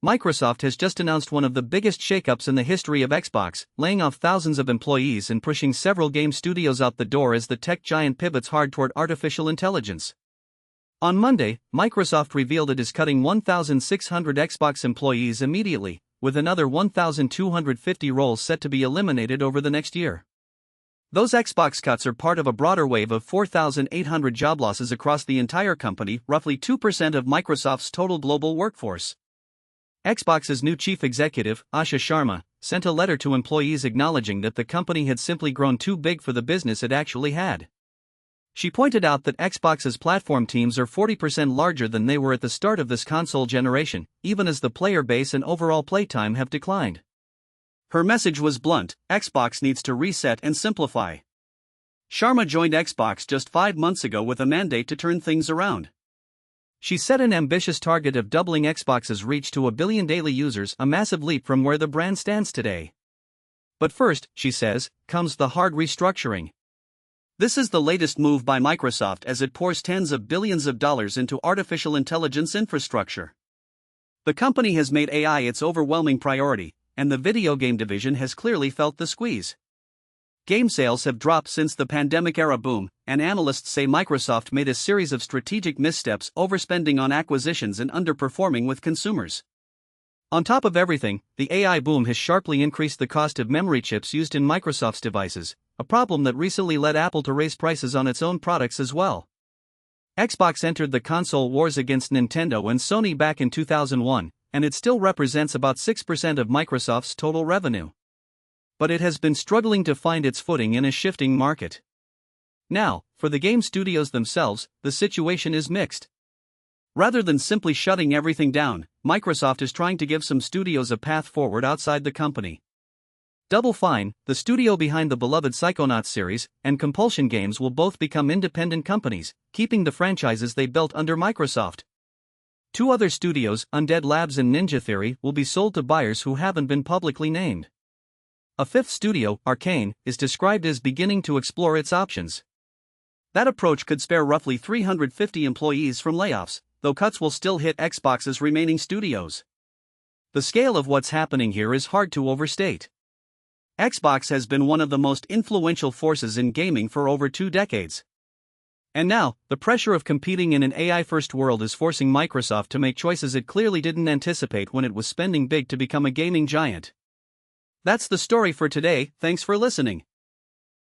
Microsoft has just announced one of the biggest shakeups in the history of Xbox, laying off thousands of employees and pushing several game studios out the door as the tech giant pivots hard toward artificial intelligence. On Monday, Microsoft revealed it is cutting 1,600 Xbox employees immediately, with another 1,250 roles set to be eliminated over the next year. Those Xbox cuts are part of a broader wave of 4,800 job losses across the entire company, roughly 2% of Microsoft's total global workforce. Xbox's new chief executive, Asha Sharma, sent a letter to employees acknowledging that the company had simply grown too big for the business it actually had. She pointed out that Xbox's platform teams are 40% larger than they were at the start of this console generation, even as the player base and overall playtime have declined. Her message was blunt: Xbox needs to reset and simplify. Sharma joined Xbox just 5 months ago with a mandate to turn things around. She set an ambitious target of doubling Xbox's reach to 1 billion daily users, a massive leap from where the brand stands today. But first, she says, comes the hard restructuring. This is the latest move by Microsoft as it pours tens of billions of dollars into artificial intelligence infrastructure. The company has made AI its overwhelming priority, and the video game division has clearly felt the squeeze. Game sales have dropped since the pandemic-era boom, and analysts say Microsoft made a series of strategic missteps, overspending on acquisitions and underperforming with consumers. On top of everything, the AI boom has sharply increased the cost of memory chips used in Microsoft's devices, a problem that recently led Apple to raise prices on its own products as well. Xbox entered the console wars against Nintendo and Sony back in 2001, and it still represents about 6% of Microsoft's total revenue. But it has been struggling to find its footing in a shifting market. Now, for the game studios themselves, the situation is mixed. Rather than simply shutting everything down, Microsoft is trying to give some studios a path forward outside the company. Double Fine, the studio behind the beloved Psychonauts series, and Compulsion Games will both become independent companies, keeping the franchises they built under Microsoft. 2 other studios, Undead Labs and Ninja Theory, will be sold to buyers who haven't been publicly named. A 5th studio, Arcane, is described as beginning to explore its options. That approach could spare roughly 350 employees from layoffs, though cuts will still hit Xbox's remaining studios. The scale of what's happening here is hard to overstate. Xbox has been one of the most influential forces in gaming for over 2 decades. And now, the pressure of competing in an AI-first world is forcing Microsoft to make choices it clearly didn't anticipate when it was spending big to become a gaming giant. That's the story for today. Thanks for listening.